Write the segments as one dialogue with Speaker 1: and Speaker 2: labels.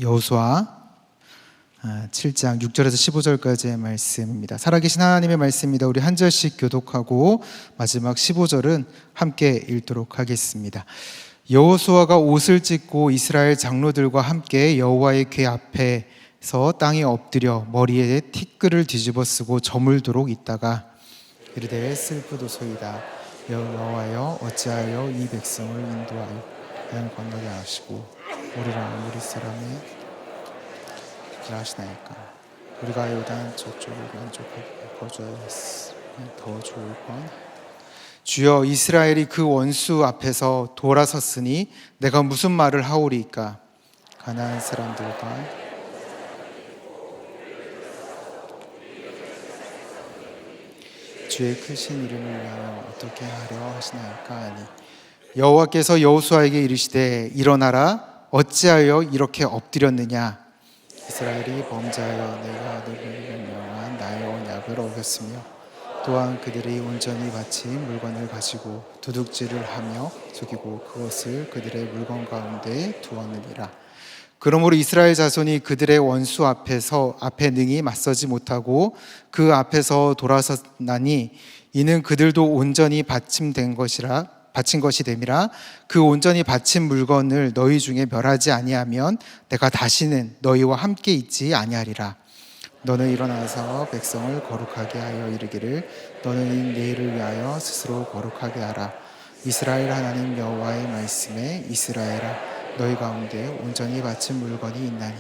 Speaker 1: 여호수아 7장 6절에서 15절까지의 말씀입니다. 살아계신 하나님의 말씀입니다. 우리 한 절씩 교독하고 마지막 15절은 함께 읽도록 하겠습니다. 여호수아가 옷을 찢고 이스라엘 장로들과 함께 여호와의 궤 앞에서 땅에 엎드려 머리에 티끌을 뒤집어 쓰고 저물도록 있다가 이르되 슬프도소이다. 여호와여 어찌하여 이 백성을 인도하여 양 건너게 하시고 우리랑 우리 사람이 하시나이까. 우리가 요단 저쪽을 만족하게 거주하였으면 더 좋을 뻔. 주여, 이스라엘이 그 원수 앞에서 돌아섰으니 내가 무슨 말을 하오리이까. 가나안 사람들과 주의 크신 이름을 위하여 어떻게 하려 하시나이까 하니, 여호와께서 여호수아에게 이르시되 일어나라. 어찌하여 이렇게 엎드렸느냐. 이스라엘이 범죄하여 내가 너희에게 명한 나의 언약을 어겼으며 또한 그들이 온전히 바친 물건을 가지고 도둑질을 하며 속이고 그것을 그들의 물건 가운데 두었느니라. 그러므로 이스라엘 자손이 그들의 원수 앞에 능히 맞서지 못하고 그 앞에서 돌아섰나니 이는 그들도 온전히 바친 것이 됨이라. 그 온전히 바친 물건을 너희 중에 멸하지 아니하면 내가 다시는 너희와 함께 있지 아니하리라. 너는 일어나서 백성을 거룩하게 하여 이르기를 너는 내일을 위하여 스스로 거룩하게 하라. 이스라엘 하나님 여호와의 말씀에 이스라엘아 너희 가운데 온전히 바친 물건이 있나니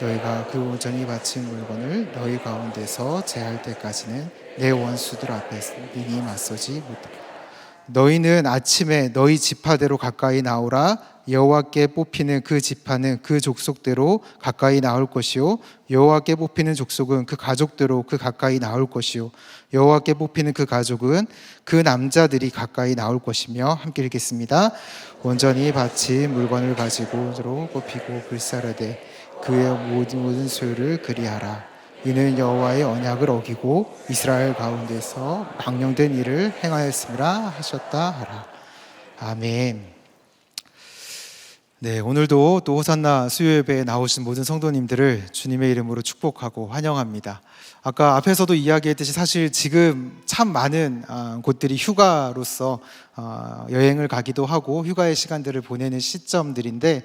Speaker 1: 너희가 그 온전히 바친 물건을 너희 가운데서 제할 때까지는 내 원수들 앞에서 능히 맞서지 못하리라. 너희는 아침에 너희 지파대로 가까이 나오라. 여호와께 뽑히는 그 지파는 그 족속대로 가까이 나올 것이요 여호와께 뽑히는 족속은 그 가족대로 그 가까이 나올 것이요 여호와께 뽑히는 그 가족은 그 남자들이 가까이 나올 것이며. 함께 읽겠습니다. 온전히 바친 물건을 가지고 뽑히고 불사르되 그의 모든 소유를 그리하라. 이는 여호와의 언약을 어기고 이스라엘 가운데서 망령된 일을 행하였음이라 하셨다 하라. 아멘. 네, 오늘도 또 호산나 수요예배에 나오신 모든 성도님들을 주님의 이름으로 축복하고 환영합니다. 아까 앞에서도 이야기했듯이 사실 지금 참 많은 곳들이 휴가로서 여행을 가기도 하고 휴가의 시간들을 보내는 시점들인데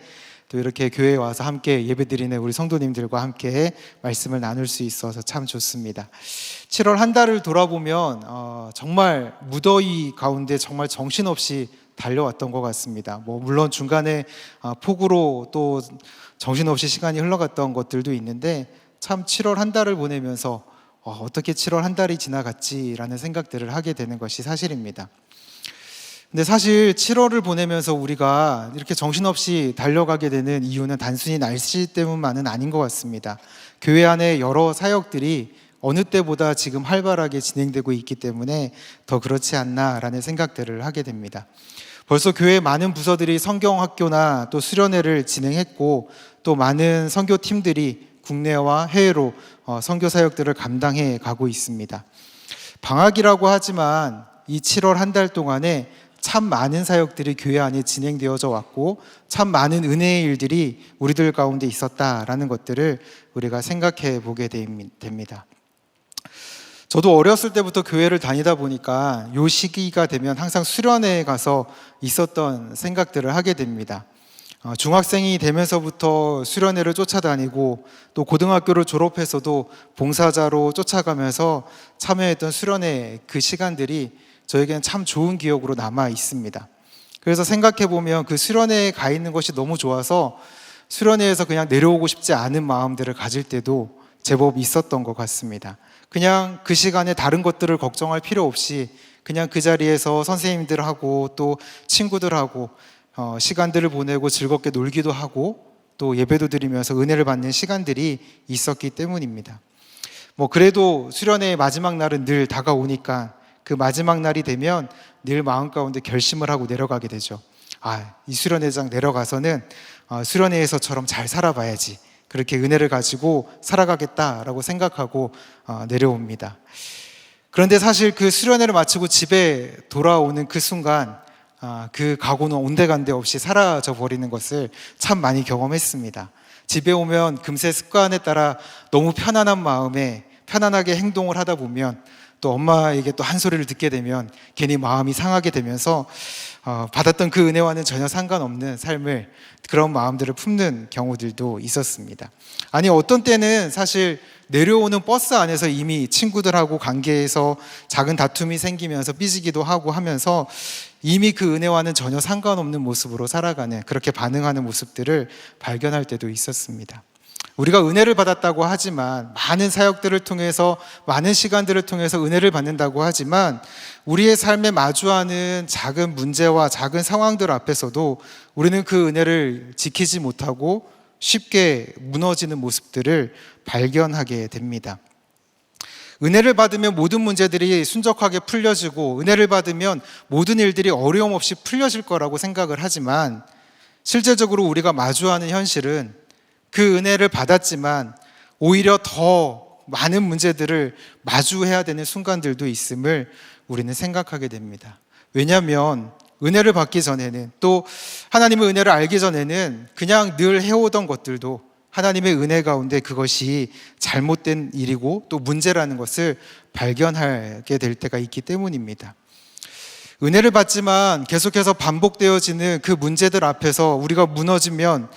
Speaker 1: 또 이렇게 교회에 와서 함께 예배드리는 우리 성도님들과 함께 말씀을 나눌 수 있어서 참 좋습니다. 7월 한 달을 돌아보면 정말 무더위 가운데 정말 정신없이 달려왔던 것 같습니다. 물론 중간에 폭우로 또 정신없이 시간이 흘러갔던 것들도 있는데 참 7월 한 달을 보내면서 어떻게 7월 한 달이 지나갔지라는 생각들을 하게 되는 것이 사실입니다. 근데 사실 7월을 보내면서 우리가 이렇게 정신없이 달려가게 되는 이유는 단순히 날씨 때문만은 아닌 것 같습니다. 교회 안에 여러 사역들이 어느 때보다 지금 활발하게 진행되고 있기 때문에 더 그렇지 않나라는 생각들을 하게 됩니다. 벌써 교회 많은 부서들이 성경학교나 또 수련회를 진행했고 또 많은 선교팀들이 국내와 해외로 선교 사역들을 감당해 가고 있습니다. 방학이라고 하지만 이 7월 한 달 동안에 참 많은 사역들이 교회 안에 진행되어져 왔고 참 많은 은혜의 일들이 우리들 가운데 있었다라는 것들을 우리가 생각해 보게 됩니다. 저도 어렸을 때부터 교회를 다니다 보니까 이 시기가 되면 항상 수련회에 가서 있었던 생각들을 하게 됩니다. 중학생이 되면서부터 수련회를 쫓아다니고 또 고등학교를 졸업해서도 봉사자로 쫓아가면서 참여했던 수련회 그 시간들이 저에게는 참 좋은 기억으로 남아 있습니다. 그래서 생각해 보면 그 수련회에 가 있는 것이 너무 좋아서 수련회에서 그냥 내려오고 싶지 않은 마음들을 가질 때도 제법 있었던 것 같습니다. 그냥 그 시간에 다른 것들을 걱정할 필요 없이 그냥 그 자리에서 선생님들하고 또 친구들하고 시간들을 보내고 즐겁게 놀기도 하고 또 예배도 드리면서 은혜를 받는 시간들이 있었기 때문입니다. 그래도 수련회의 마지막 날은 늘 다가오니까 그 마지막 날이 되면 늘 마음 가운데 결심을 하고 내려가게 되죠. 이 수련회장 내려가서는 수련회에서처럼 잘 살아봐야지. 그렇게 은혜를 가지고 살아가겠다라고 생각하고 내려옵니다. 그런데 사실 그 수련회를 마치고 집에 돌아오는 그 순간 그 각오는 온데간데 없이 사라져 버리는 것을 참 많이 경험했습니다. 집에 오면 금세 습관에 따라 너무 편안한 마음에 편안하게 행동을 하다 보면 또 엄마에게 또 한 소리를 듣게 되면 괜히 마음이 상하게 되면서 받았던 그 은혜와는 전혀 상관없는 삶을, 그런 마음들을 품는 경우들도 있었습니다. 아니, 어떤 때는 사실 내려오는 버스 안에서 이미 친구들하고 관계에서 작은 다툼이 생기면서 삐지기도 하고 하면서 이미 그 은혜와는 전혀 상관없는 모습으로 살아가는, 그렇게 반응하는 모습들을 발견할 때도 있었습니다. 우리가 은혜를 받았다고 하지만, 많은 사역들을 통해서, 많은 시간들을 통해서 은혜를 받는다고 하지만, 우리의 삶에 마주하는 작은 문제와 작은 상황들 앞에서도 우리는 그 은혜를 지키지 못하고 쉽게 무너지는 모습들을 발견하게 됩니다. 은혜를 받으면 모든 문제들이 순적하게 풀려지고, 은혜를 받으면 모든 일들이 어려움 없이 풀려질 거라고 생각을 하지만, 실제적으로 우리가 마주하는 현실은 그 은혜를 받았지만 오히려 더 많은 문제들을 마주해야 되는 순간들도 있음을 우리는 생각하게 됩니다. 왜냐하면 은혜를 받기 전에는, 또 하나님의 은혜를 알기 전에는 그냥 늘 해오던 것들도 하나님의 은혜 가운데 그것이 잘못된 일이고 또 문제라는 것을 발견하게 될 때가 있기 때문입니다. 은혜를 받지만 계속해서 반복되어지는 그 문제들 앞에서 우리가 무너지면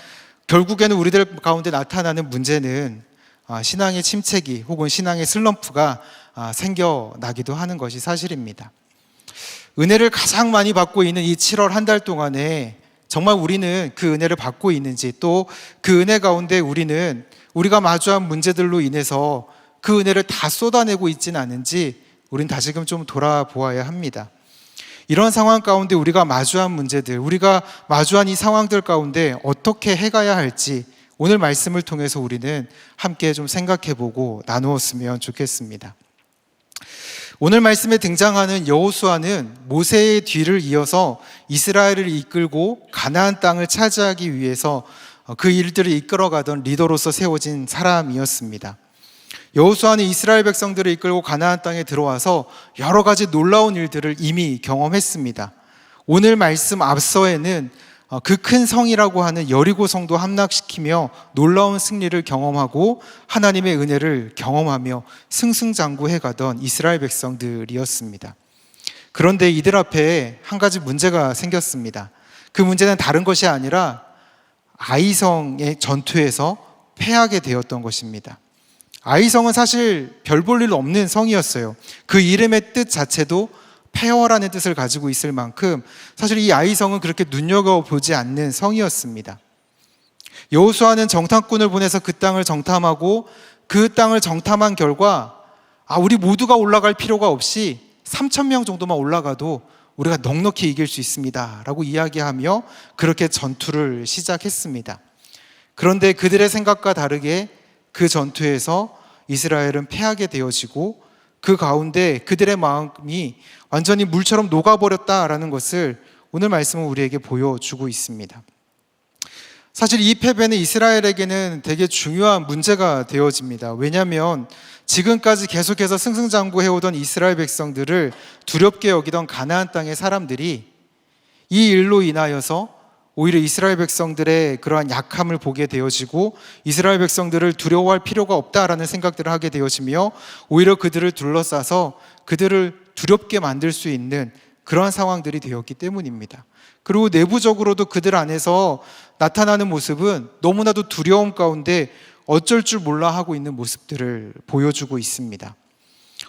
Speaker 1: 결국에는 우리들 가운데 나타나는 문제는 신앙의 침체기 혹은 신앙의 슬럼프가 생겨나기도 하는 것이 사실입니다. 은혜를 가장 많이 받고 있는 이 7월 한 달 동안에 정말 우리는 그 은혜를 받고 있는지, 또 그 은혜 가운데 우리는 우리가 마주한 문제들로 인해서 그 은혜를 다 쏟아내고 있지는 않은지 우리는 다시금 좀 돌아보아야 합니다. 이런 상황 가운데 우리가 마주한 문제들, 우리가 마주한 이 상황들 가운데 어떻게 해가야 할지 오늘 말씀을 통해서 우리는 함께 좀 생각해보고 나누었으면 좋겠습니다. 오늘 말씀에 등장하는 여호수아는 모세의 뒤를 이어서 이스라엘을 이끌고 가나안 땅을 차지하기 위해서 그 일들을 이끌어가던 리더로서 세워진 사람이었습니다. 여호수아는 이스라엘 백성들을 이끌고 가나안 땅에 들어와서 여러 가지 놀라운 일들을 이미 경험했습니다. 오늘 말씀 앞서에는 그 큰 성이라고 하는 여리고 성도 함락시키며 놀라운 승리를 경험하고 하나님의 은혜를 경험하며 승승장구해 가던 이스라엘 백성들이었습니다. 그런데 이들 앞에 한 가지 문제가 생겼습니다. 그 문제는 다른 것이 아니라 아이성의 전투에서 패하게 되었던 것입니다. 아이성은 사실 별 볼 일 없는 성이었어요. 그 이름의 뜻 자체도 폐허라는 뜻을 가지고 있을 만큼 사실 이 아이성은 그렇게 눈여겨보지 않는 성이었습니다. 여호수아는 정탐꾼을 보내서 그 땅을 정탐하고, 그 땅을 정탐한 결과 우리 모두가 올라갈 필요가 없이 3,000명 정도만 올라가도 우리가 넉넉히 이길 수 있습니다 라고 이야기하며 그렇게 전투를 시작했습니다. 그런데 그들의 생각과 다르게 그 전투에서 이스라엘은 패하게 되어지고, 그 가운데 그들의 마음이 완전히 물처럼 녹아버렸다라는 것을 오늘 말씀은 우리에게 보여주고 있습니다. 사실 이 패배는 이스라엘에게는 되게 중요한 문제가 되어집니다. 왜냐하면 지금까지 계속해서 승승장구해오던 이스라엘 백성들을 두렵게 여기던 가나안 땅의 사람들이 이 일로 인하여서 오히려 이스라엘 백성들의 그러한 약함을 보게 되어지고, 이스라엘 백성들을 두려워할 필요가 없다라는 생각들을 하게 되어지며, 오히려 그들을 둘러싸서 그들을 두렵게 만들 수 있는 그러한 상황들이 되었기 때문입니다. 그리고 내부적으로도 그들 안에서 나타나는 모습은 너무나도 두려움 가운데 어쩔 줄 몰라 하고 있는 모습들을 보여주고 있습니다.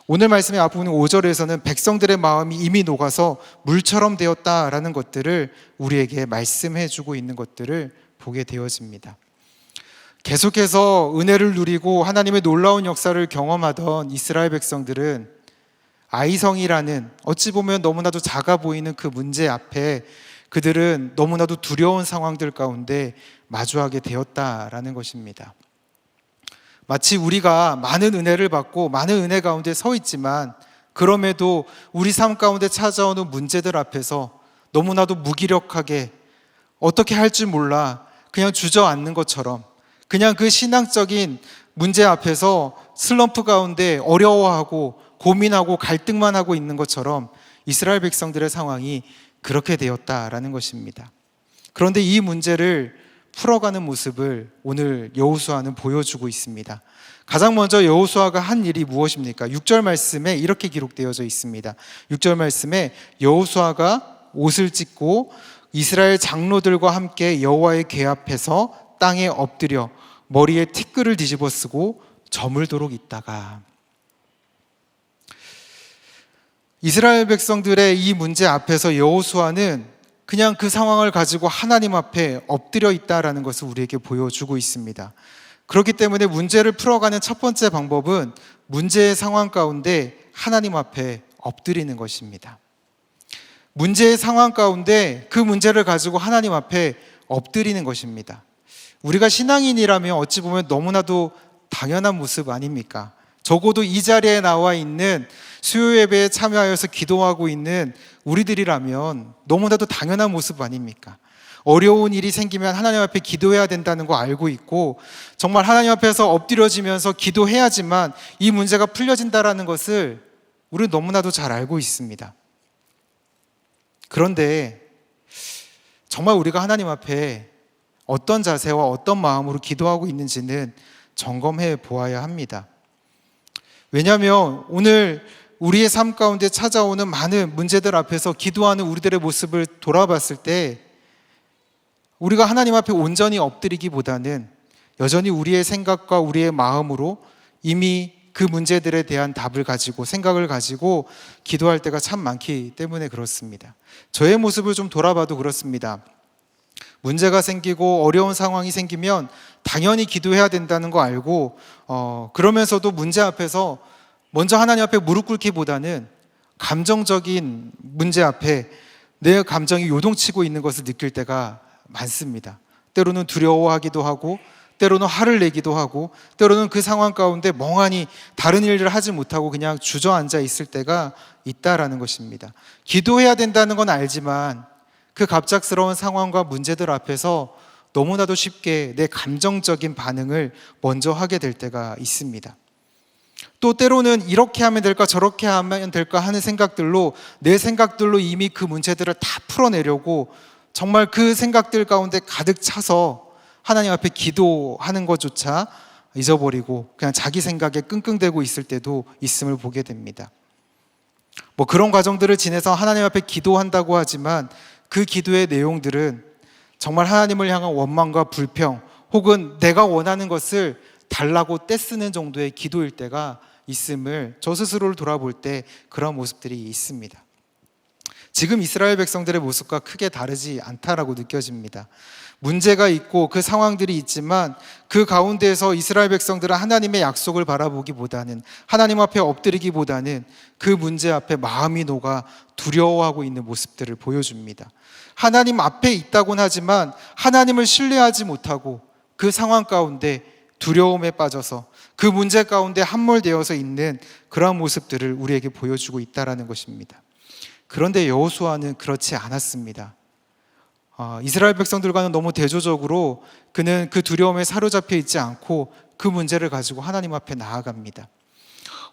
Speaker 1: 오늘 말씀의 앞부분 5절에서는 백성들의 마음이 이미 녹아서 물처럼 되었다라는 것들을 우리에게 말씀해 주고 있는 것들을 보게 되어집니다. 계속해서 은혜를 누리고 하나님의 놀라운 역사를 경험하던 이스라엘 백성들은 아이성이라는 어찌 보면 너무나도 작아 보이는 그 문제 앞에 그들은 너무나도 두려운 상황들 가운데 마주하게 되었다라는 것입니다. 마치 우리가 많은 은혜를 받고 많은 은혜 가운데 서 있지만, 그럼에도 우리 삶 가운데 찾아오는 문제들 앞에서 너무나도 무기력하게 어떻게 할 줄 몰라 그냥 주저앉는 것처럼, 그냥 그 신앙적인 문제 앞에서 슬럼프 가운데 어려워하고 고민하고 갈등만 하고 있는 것처럼 이스라엘 백성들의 상황이 그렇게 되었다라는 것입니다. 그런데 이 문제를 풀어가는 모습을 오늘 여호수아는 보여주고 있습니다. 가장 먼저 여호수아가 한 일이 무엇입니까? 6절 말씀에 이렇게 기록되어져 있습니다. 6절 말씀에 여호수아가 옷을 찢고 이스라엘 장로들과 함께 여호와의 궤 앞에서 땅에 엎드려 머리에 티끌을 뒤집어 쓰고 저물도록 있다가, 이스라엘 백성들의 이 문제 앞에서 여호수아는 그냥 그 상황을 가지고 하나님 앞에 엎드려 있다라는 것을 우리에게 보여주고 있습니다. 그렇기 때문에 문제를 풀어가는 첫 번째 방법은 문제의 상황 가운데 하나님 앞에 엎드리는 것입니다. 문제의 상황 가운데 그 문제를 가지고 하나님 앞에 엎드리는 것입니다. 우리가 신앙인이라면 어찌 보면 너무나도 당연한 모습 아닙니까? 적어도 이 자리에 나와 있는 수요 예배에 참여하여서 기도하고 있는 우리들이라면 너무나도 당연한 모습 아닙니까? 어려운 일이 생기면 하나님 앞에 기도해야 된다는 거 알고 있고, 정말 하나님 앞에서 엎드려지면서 기도해야지만 이 문제가 풀려진다라는 것을 우리는 너무나도 잘 알고 있습니다. 그런데 정말 우리가 하나님 앞에 어떤 자세와 어떤 마음으로 기도하고 있는지는 점검해 보아야 합니다. 왜냐하면 오늘 우리의 삶 가운데 찾아오는 많은 문제들 앞에서 기도하는 우리들의 모습을 돌아봤을 때 우리가 하나님 앞에 온전히 엎드리기보다는 여전히 우리의 생각과 우리의 마음으로 이미 그 문제들에 대한 답을 가지고 생각을 가지고 기도할 때가 참 많기 때문에 그렇습니다. 저의 모습을 좀 돌아봐도 그렇습니다. 문제가 생기고 어려운 상황이 생기면 당연히 기도해야 된다는 거 알고 그러면서도 문제 앞에서 먼저 하나님 앞에 무릎 꿇기보다는 감정적인 문제 앞에 내 감정이 요동치고 있는 것을 느낄 때가 많습니다. 때로는 두려워하기도 하고, 때로는 화를 내기도 하고, 때로는 그 상황 가운데 멍하니 다른 일을 하지 못하고 그냥 주저앉아 있을 때가 있다라는 것입니다. 기도해야 된다는 건 알지만 그 갑작스러운 상황과 문제들 앞에서 너무나도 쉽게 내 감정적인 반응을 먼저 하게 될 때가 있습니다. 또 때로는 이렇게 하면 될까 저렇게 하면 될까 하는 생각들로 내 생각들로 이미 그 문제들을 다 풀어내려고 정말 그 생각들 가운데 가득 차서 하나님 앞에 기도하는 것조차 잊어버리고 그냥 자기 생각에 끙끙대고 있을 때도 있음을 보게 됩니다. 그런 과정들을 지내서 하나님 앞에 기도한다고 하지만 그 기도의 내용들은 정말 하나님을 향한 원망과 불평 혹은 내가 원하는 것을 달라고 떼쓰는 정도의 기도일 때가 있음을 저 스스로를 돌아볼 때 그런 모습들이 있습니다. 지금 이스라엘 백성들의 모습과 크게 다르지 않다라고 느껴집니다. 문제가 있고 그 상황들이 있지만 그 가운데에서 이스라엘 백성들은 하나님의 약속을 바라보기보다는 하나님 앞에 엎드리기보다는 그 문제 앞에 마음이 녹아 두려워하고 있는 모습들을 보여줍니다. 하나님 앞에 있다곤 하지만 하나님을 신뢰하지 못하고 그 상황 가운데 두려움에 빠져서 그 문제 가운데 함몰되어서 있는 그러한 모습들을 우리에게 보여주고 있다는 것입니다. 그런데 여호수아는 그렇지 않았습니다. 이스라엘 백성들과는 너무 대조적으로 그는 그 두려움에 사로잡혀 있지 않고 그 문제를 가지고 하나님 앞에 나아갑니다.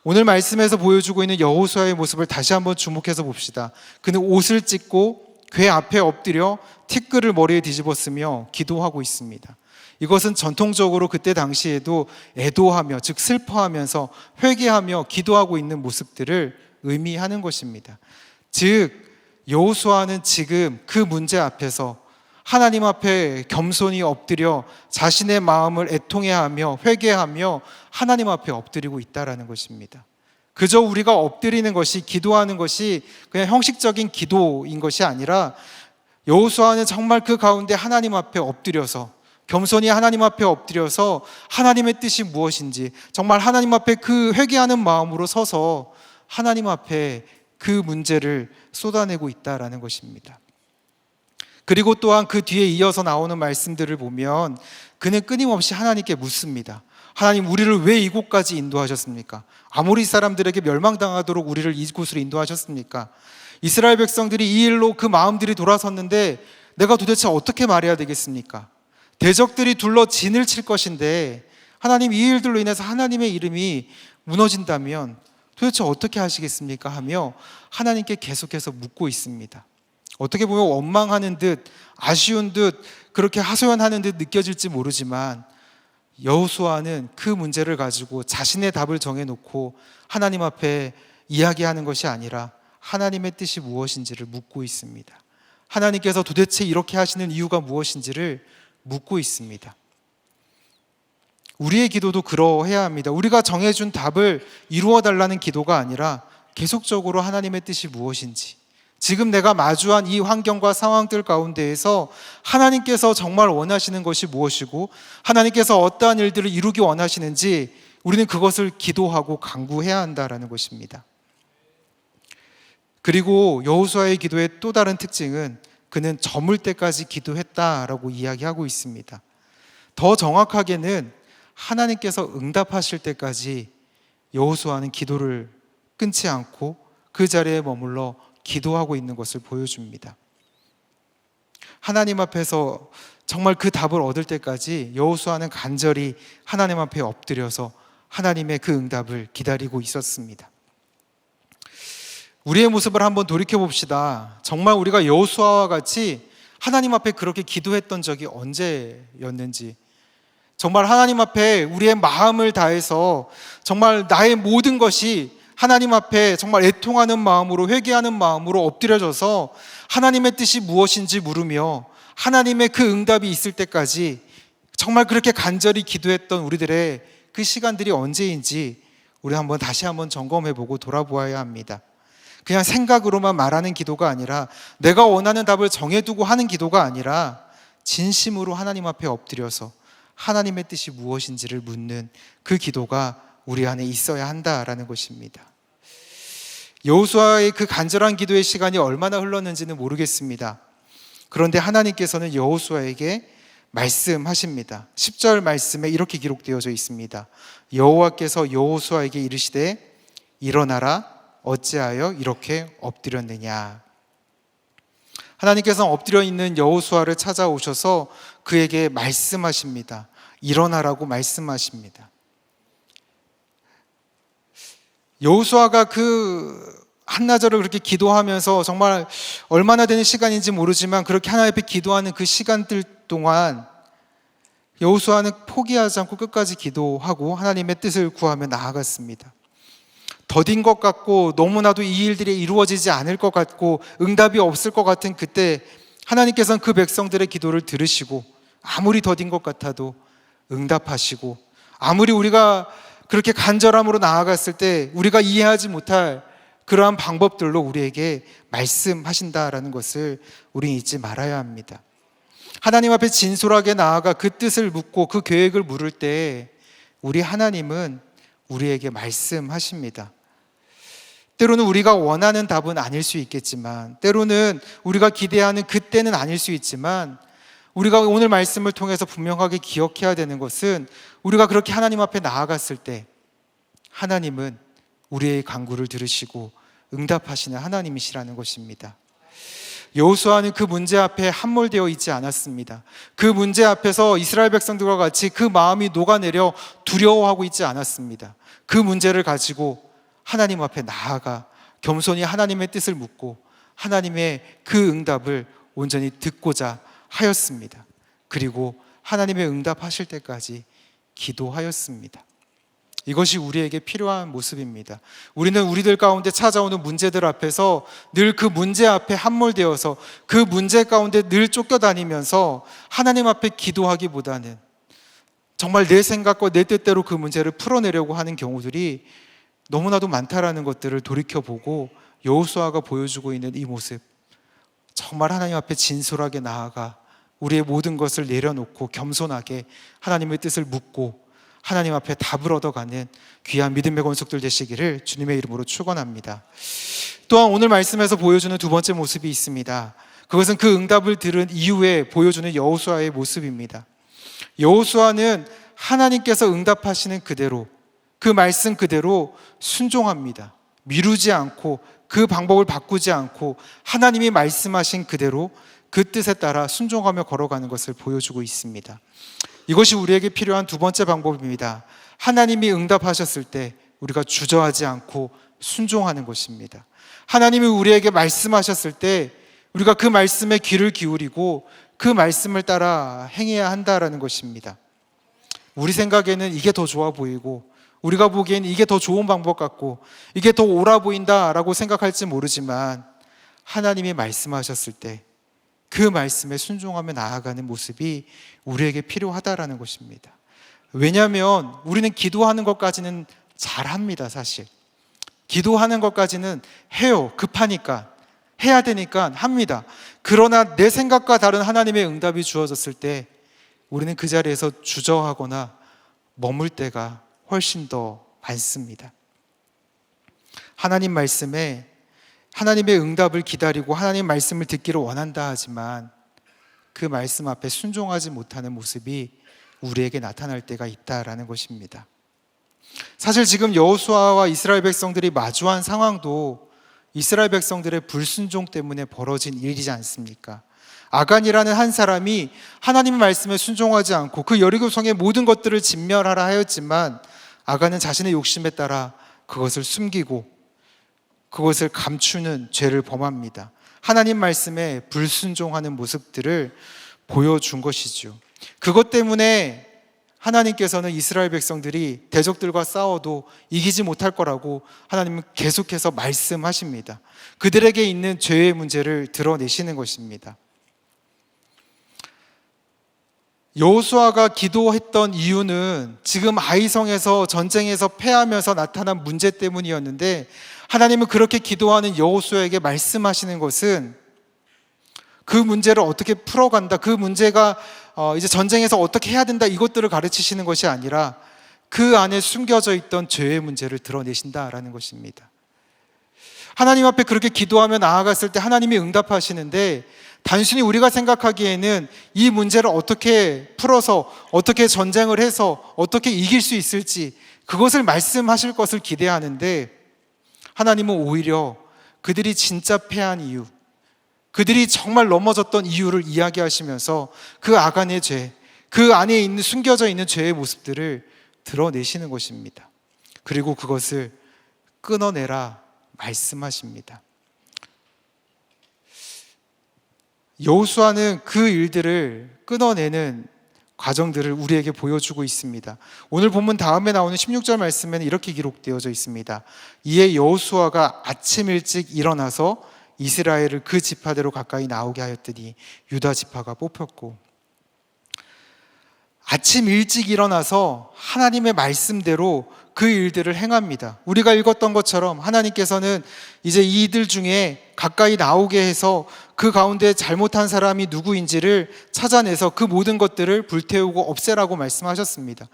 Speaker 1: 오늘 말씀에서 보여주고 있는 여호수아의 모습을 다시 한번 주목해서 봅시다. 그는 옷을 찢고 궤 앞에 엎드려 티끌을 머리에 뒤집어 쓰며 기도하고 있습니다. 이것은 전통적으로 그때 당시에도 애도하며 즉 슬퍼하면서 회개하며 기도하고 있는 모습들을 의미하는 것입니다. 즉 여호수아는 지금 그 문제 앞에서 하나님 앞에 겸손히 엎드려 자신의 마음을 애통해하며 회개하며 하나님 앞에 엎드리고 있다는 것입니다. 그저 우리가 엎드리는 것이 기도하는 것이 그냥 형식적인 기도인 것이 아니라 여호수아는 정말 그 가운데 하나님 앞에 엎드려서 겸손히 하나님 앞에 엎드려서 하나님의 뜻이 무엇인지 정말 하나님 앞에 그 회개하는 마음으로 서서 하나님 앞에 그 문제를 쏟아내고 있다라는 것입니다. 그리고 또한 그 뒤에 이어서 나오는 말씀들을 보면 그는 끊임없이 하나님께 묻습니다. 하나님, 우리를 왜 이곳까지 인도하셨습니까? 아모리 사람들에게 멸망당하도록 우리를 이곳으로 인도하셨습니까? 이스라엘 백성들이 이 일로 그 마음들이 돌아섰는데 내가 도대체 어떻게 말해야 되겠습니까? 대적들이 둘러 진을 칠 것인데 하나님, 이 일들로 인해서 하나님의 이름이 무너진다면 도대체 어떻게 하시겠습니까? 하며 하나님께 계속해서 묻고 있습니다. 어떻게 보면 원망하는 듯, 아쉬운 듯, 그렇게 하소연하는 듯 느껴질지 모르지만 여호수아는 그 문제를 가지고 자신의 답을 정해놓고 하나님 앞에 이야기하는 것이 아니라 하나님의 뜻이 무엇인지를 묻고 있습니다. 하나님께서 도대체 이렇게 하시는 이유가 무엇인지를 묻고 있습니다. 우리의 기도도 그러해야 합니다. 우리가 정해준 답을 이루어 달라는 기도가 아니라 계속적으로 하나님의 뜻이 무엇인지, 지금 내가 마주한 이 환경과 상황들 가운데에서 하나님께서 정말 원하시는 것이 무엇이고 하나님께서 어떠한 일들을 이루기 원하시는지 우리는 그것을 기도하고 간구해야 한다라는 것입니다. 그리고 여호수아의 기도의 또 다른 특징은 그는 저물 때까지 기도했다라고 이야기하고 있습니다. 더 정확하게는 하나님께서 응답하실 때까지 여호수아는 기도를 끊지 않고 그 자리에 머물러 기도하고 있는 것을 보여줍니다. 하나님 앞에서 정말 그 답을 얻을 때까지 여호수아는 간절히 하나님 앞에 엎드려서 하나님의 그 응답을 기다리고 있었습니다. 우리의 모습을 한번 돌이켜 봅시다. 정말 우리가 여호수아와 같이 하나님 앞에 그렇게 기도했던 적이 언제였는지, 정말 하나님 앞에 우리의 마음을 다해서 정말 나의 모든 것이 하나님 앞에 정말 애통하는 마음으로, 회개하는 마음으로 엎드려져서 하나님의 뜻이 무엇인지 물으며 하나님의 그 응답이 있을 때까지 정말 그렇게 간절히 기도했던 우리들의 그 시간들이 언제인지 우리 다시 한번 점검해보고 돌아보아야 합니다. 그냥 생각으로만 말하는 기도가 아니라, 내가 원하는 답을 정해두고 하는 기도가 아니라 진심으로 하나님 앞에 엎드려서 하나님의 뜻이 무엇인지를 묻는 그 기도가 우리 안에 있어야 한다라는 것입니다. 여호수아의 그 간절한 기도의 시간이 얼마나 흘렀는지는 모르겠습니다. 그런데 하나님께서는 여호수아에게 말씀하십니다. 10절 말씀에 이렇게 기록되어져 있습니다. 여호와께서 여호수아에게 이르시되 일어나라, 어찌하여 이렇게 엎드렸느냐. 하나님께서는 엎드려 있는 여호수아를 찾아오셔서 그에게 말씀하십니다. 일어나라고 말씀하십니다. 여호수아가 그 한나절을 그렇게 기도하면서 정말 얼마나 되는 시간인지 모르지만 그렇게 하나님 앞에 기도하는 그 시간들 동안 여호수아는 포기하지 않고 끝까지 기도하고 하나님의 뜻을 구하며 나아갔습니다. 더딘 것 같고 너무나도 이 일들이 이루어지지 않을 것 같고 응답이 없을 것 같은 그때 하나님께서는 그 백성들의 기도를 들으시고 아무리 더딘 것 같아도 응답하시고, 아무리 우리가 그렇게 간절함으로 나아갔을 때 우리가 이해하지 못할 그러한 방법들로 우리에게 말씀하신다라는 것을 우리는 잊지 말아야 합니다. 하나님 앞에 진솔하게 나아가 그 뜻을 묻고 그 계획을 물을 때 우리 하나님은 우리에게 말씀하십니다. 때로는 우리가 원하는 답은 아닐 수 있겠지만, 때로는 우리가 기대하는 그때는 아닐 수 있지만, 우리가 오늘 말씀을 통해서 분명하게 기억해야 되는 것은 우리가 그렇게 하나님 앞에 나아갔을 때 하나님은 우리의 간구를 들으시고 응답하시는 하나님이시라는 것입니다. 여호수아는 그 문제 앞에 함몰되어 있지 않았습니다. 그 문제 앞에서 이스라엘 백성들과 같이 그 마음이 녹아내려 두려워하고 있지 않았습니다. 그 문제를 가지고 하나님 앞에 나아가 겸손히 하나님의 뜻을 묻고 하나님의 그 응답을 온전히 듣고자 하였습니다. 그리고 하나님의 응답하실 때까지 기도하였습니다. 이것이 우리에게 필요한 모습입니다. 우리는 우리들 가운데 찾아오는 문제들 앞에서 늘 그 문제 앞에 함몰되어서 그 문제 가운데 늘 쫓겨다니면서 하나님 앞에 기도하기보다는 정말 내 생각과 내 뜻대로 그 문제를 풀어내려고 하는 경우들이 너무나도 많다라는 것들을 돌이켜보고 여호수아가 보여주고 있는 이 모습, 정말 하나님 앞에 진솔하게 나아가 우리의 모든 것을 내려놓고 겸손하게 하나님의 뜻을 묻고 하나님 앞에 답을 얻어가는 귀한 믿음의 권속들 되시기를 주님의 이름으로 축원합니다. 또한 오늘 말씀에서 보여주는 두 번째 모습이 있습니다. 그것은 그 응답을 들은 이후에 보여주는 여호수아의 모습입니다. 여호수아는 하나님께서 응답하시는 그대로, 그 말씀 그대로 순종합니다. 미루지 않고 그 방법을 바꾸지 않고 하나님이 말씀하신 그대로 그 뜻에 따라 순종하며 걸어가는 것을 보여주고 있습니다. 이것이 우리에게 필요한 두 번째 방법입니다. 하나님이 응답하셨을 때 우리가 주저하지 않고 순종하는 것입니다. 하나님이 우리에게 말씀하셨을 때 우리가 그 말씀에 귀를 기울이고 그 말씀을 따라 행해야 한다라는 것입니다. 우리 생각에는 이게 더 좋아 보이고 우리가 보기엔 이게 더 좋은 방법 같고 이게 더 옳아 보인다라고 생각할지 모르지만 하나님이 말씀하셨을 때 그 말씀에 순종하며 나아가는 모습이 우리에게 필요하다라는 것입니다. 왜냐하면 우리는 기도하는 것까지는 잘합니다. 사실 기도하는 것까지는 해요. 급하니까 해야 되니까 합니다. 그러나 내 생각과 다른 하나님의 응답이 주어졌을 때 우리는 그 자리에서 주저하거나 머물 때가 훨씬 더 많습니다. 하나님 말씀에 하나님의 응답을 기다리고 하나님 말씀을 듣기를 원한다 하지만 그 말씀 앞에 순종하지 못하는 모습이 우리에게 나타날 때가 있다라는 것입니다. 사실 지금 여호수아와 이스라엘 백성들이 마주한 상황도 이스라엘 백성들의 불순종 때문에 벌어진 일이지 않습니까? 아간이라는 한 사람이 하나님의 말씀에 순종하지 않고 그 여리고 성의 모든 것들을 진멸하라 하였지만 아간은 자신의 욕심에 따라 그것을 숨기고 그것을 감추는 죄를 범합니다. 하나님 말씀에 불순종하는 모습들을 보여준 것이죠. 그것 때문에 하나님께서는 이스라엘 백성들이 대적들과 싸워도 이기지 못할 거라고 하나님은 계속해서 말씀하십니다. 그들에게 있는 죄의 문제를 드러내시는 것입니다. 여호수아가 기도했던 이유는 지금 아이성에서 전쟁에서 패하면서 나타난 문제 때문이었는데 하나님은 그렇게 기도하는 여호수아에게 말씀하시는 것은 그 문제를 어떻게 풀어간다, 그 문제가 이제 전쟁에서 어떻게 해야 된다, 이것들을 가르치시는 것이 아니라 그 안에 숨겨져 있던 죄의 문제를 드러내신다라는 것입니다. 하나님 앞에 그렇게 기도하며 나아갔을 때 하나님이 응답하시는데 단순히 우리가 생각하기에는 이 문제를 어떻게 풀어서 어떻게 전쟁을 해서 어떻게 이길 수 있을지 그것을 말씀하실 것을 기대하는데 하나님은 오히려 그들이 진짜 패한 이유, 그들이 정말 넘어졌던 이유를 이야기하시면서 그 아간의 죄, 그 안에 있는 숨겨져 있는 죄의 모습들을 드러내시는 것입니다. 그리고 그것을 끊어내라 말씀하십니다. 여호수아는 그 일들을 끊어내는 과정들을 우리에게 보여주고 있습니다. 오늘 본문 다음에 나오는 16절 말씀에는 이렇게 기록되어져 있습니다. 이에 여호수아가 아침 일찍 일어나서 이스라엘을 그 지파대로 가까이 나오게 하였더니 유다 지파가 뽑혔고, 아침 일찍 일어나서 하나님의 말씀대로 그 일들을 행합니다. 우리가 읽었던 것처럼 하나님께서는 이제 이들 중에 가까이 나오게 해서 그 가운데 잘못한 사람이 누구인지를 찾아내서 그 모든 것들을 불태우고 없애라고 말씀하셨습니다.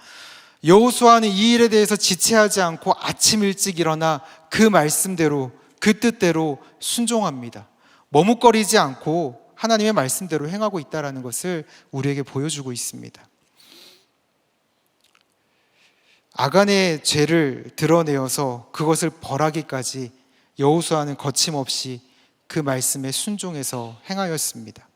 Speaker 1: 여호수아는 이 일에 대해서 지체하지 않고 아침 일찍 일어나 그 말씀대로 그 뜻대로 순종합니다. 머뭇거리지 않고 하나님의 말씀대로 행하고 있다는 것을 우리에게 보여주고 있습니다. 아간의 죄를 드러내어서 그것을 벌하기까지 여호수아는 거침없이 그 말씀에 순종해서 행하였습니다.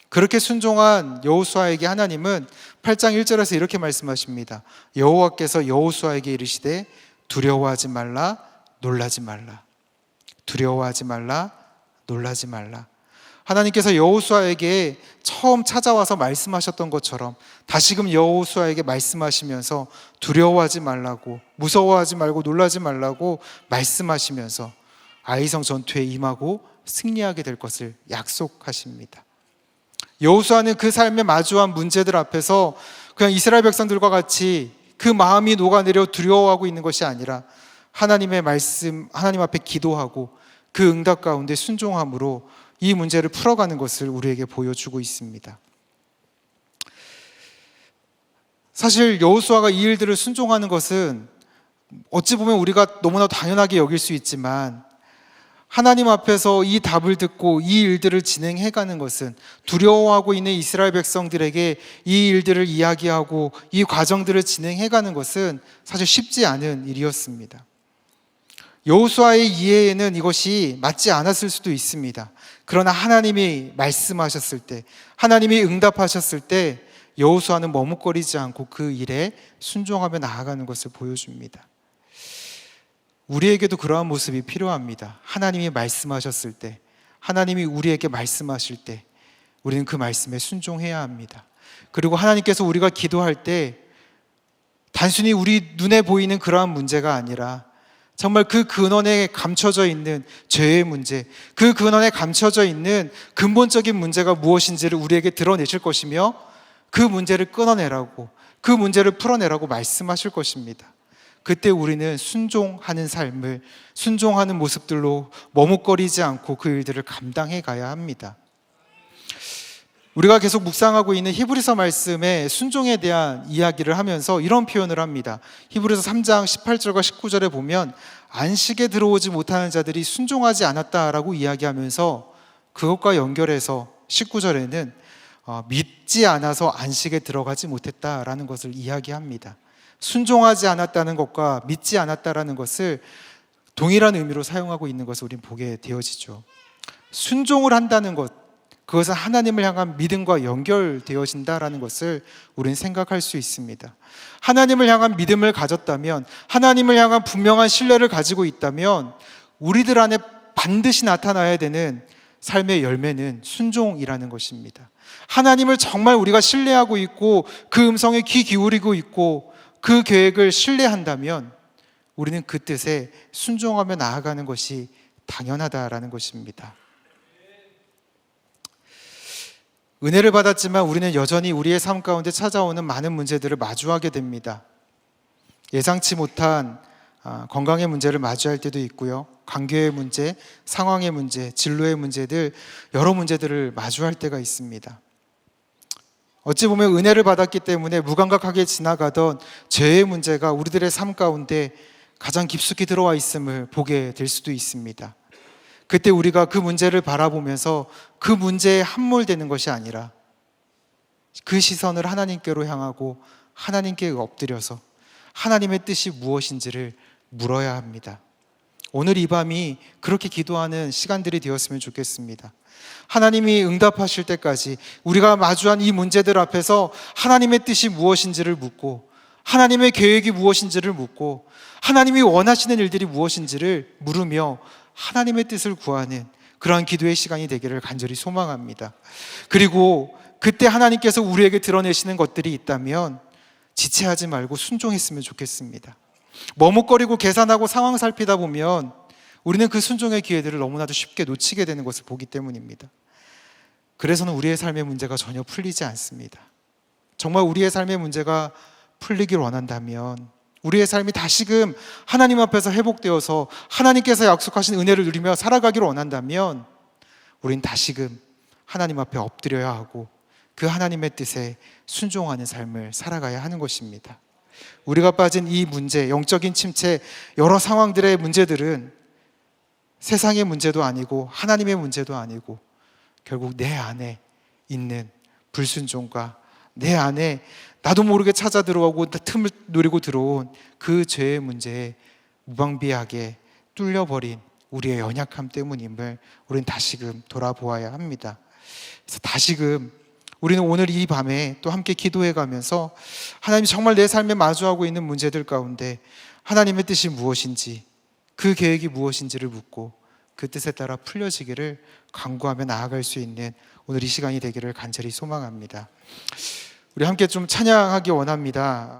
Speaker 1: 그렇게 순종한 여호수아에게 하나님은 8장 1절에서 이렇게 말씀하십니다. 여호와께서 여호수아에게 이르시되 두려워하지 말라, 놀라지 말라. 두려워하지 말라, 놀라지 말라. 하나님께서 여호수아에게 처음 찾아와서 말씀하셨던 것처럼 다시금 여호수아에게 말씀하시면서 두려워하지 말라고, 무서워하지 말고 놀라지 말라고 말씀하시면서 아이성 전투에 임하고 승리하게 될 것을 약속하십니다. 여호수아는 그 삶에 마주한 문제들 앞에서 그냥 이스라엘 백성들과 같이 그 마음이 녹아내려 두려워하고 있는 것이 아니라 하나님의 말씀, 하나님 앞에 기도하고 그 응답 가운데 순종함으로 이 문제를 풀어가는 것을 우리에게 보여주고 있습니다. 사실 여호수아가 이 일들을 순종하는 것은 어찌 보면 우리가 너무나 당연하게 여길 수 있지만 하나님 앞에서 이 답을 듣고 이 일들을 진행해가는 것은 두려워하고 있는 이스라엘 백성들에게 이 일들을 이야기하고 이 과정들을 진행해가는 것은 사실 쉽지 않은 일이었습니다. 여호수아의 이해에는 이것이 맞지 않았을 수도 있습니다. 그러나 하나님이 말씀하셨을 때, 하나님이 응답하셨을 때 여호수아는 머뭇거리지 않고 그 일에 순종하며 나아가는 것을 보여줍니다. 우리에게도 그러한 모습이 필요합니다. 하나님이 말씀하셨을 때, 하나님이 우리에게 말씀하실 때 우리는 그 말씀에 순종해야 합니다. 그리고 하나님께서 우리가 기도할 때 단순히 우리 눈에 보이는 그러한 문제가 아니라 정말 그 근원에 감춰져 있는 죄의 문제, 그 근원에 감춰져 있는 근본적인 문제가 무엇인지를 우리에게 드러내실 것이며 그 문제를 끊어내라고, 그 문제를 풀어내라고 말씀하실 것입니다. 그때 우리는 순종하는 삶을, 순종하는 모습들로 머뭇거리지 않고 그 일들을 감당해 가야 합니다. 우리가 계속 묵상하고 있는 히브리서 말씀에 순종에 대한 이야기를 하면서 이런 표현을 합니다. 히브리서 3장 18절과 19절에 보면 안식에 들어오지 못하는 자들이 순종하지 않았다라고 이야기하면서 그것과 연결해서 19절에는 믿지 않아서 안식에 들어가지 못했다라는 것을 이야기합니다. 순종하지 않았다는 것과 믿지 않았다라는 것을 동일한 의미로 사용하고 있는 것을 우리는 보게 되어지죠. 순종을 한다는 것, 그것은 하나님을 향한 믿음과 연결되어진다라는 것을 우리는 생각할 수 있습니다. 하나님을 향한 믿음을 가졌다면, 하나님을 향한 분명한 신뢰를 가지고 있다면 우리들 안에 반드시 나타나야 되는 삶의 열매는 순종이라는 것입니다. 하나님을 정말 우리가 신뢰하고 있고 그 음성에 귀 기울이고 있고 그 계획을 신뢰한다면 우리는 그 뜻에 순종하며 나아가는 것이 당연하다라는 것입니다. 은혜를 받았지만 우리는 여전히 우리의 삶 가운데 찾아오는 많은 문제들을 마주하게 됩니다. 예상치 못한 건강의 문제를 마주할 때도 있고요. 관계의 문제, 상황의 문제, 진로의 문제들, 여러 문제들을 마주할 때가 있습니다. 어찌 보면 은혜를 받았기 때문에 무감각하게 지나가던 죄의 문제가 우리들의 삶 가운데 가장 깊숙이 들어와 있음을 보게 될 수도 있습니다. 그때 우리가 그 문제를 바라보면서 그 문제에 함몰되는 것이 아니라 그 시선을 하나님께로 향하고 하나님께 엎드려서 하나님의 뜻이 무엇인지를 물어야 합니다. 오늘 이 밤이 그렇게 기도하는 시간들이 되었으면 좋겠습니다. 하나님이 응답하실 때까지 우리가 마주한 이 문제들 앞에서 하나님의 뜻이 무엇인지를 묻고 하나님의 계획이 무엇인지를 묻고 하나님이 원하시는 일들이 무엇인지를 물으며 하나님의 뜻을 구하는 그러한 기도의 시간이 되기를 간절히 소망합니다. 그리고 그때 하나님께서 우리에게 드러내시는 것들이 있다면 지체하지 말고 순종했으면 좋겠습니다. 머뭇거리고 계산하고 상황 살피다 보면 우리는 그 순종의 기회들을 너무나도 쉽게 놓치게 되는 것을 보기 때문입니다. 그래서는 우리의 삶의 문제가 전혀 풀리지 않습니다. 정말 우리의 삶의 문제가 풀리길 원한다면 우리의 삶이 다시금 하나님 앞에서 회복되어서 하나님께서 약속하신 은혜를 누리며 살아가기를 원한다면 우린 다시금 하나님 앞에 엎드려야 하고 그 하나님의 뜻에 순종하는 삶을 살아가야 하는 것입니다. 우리가 빠진 이 문제, 영적인 침체, 여러 상황들의 문제들은 세상의 문제도 아니고 하나님의 문제도 아니고 결국 내 안에 있는 불순종과 내 안에 나도 모르게 찾아 들어오고 틈을 노리고 들어온 그 죄의 문제에 무방비하게 뚫려버린 우리의 연약함 때문임을 우리는 다시금 돌아보아야 합니다. 그래서 다시금 우리는 오늘 이 밤에 또 함께 기도해가면서 하나님이 정말 내 삶에 마주하고 있는 문제들 가운데 하나님의 뜻이 무엇인지 그 계획이 무엇인지를 묻고 그 뜻에 따라 풀려지기를 간구하며 나아갈 수 있는 오늘 이 시간이 되기를 간절히 소망합니다. 우리 함께 좀 찬양하기 원합니다.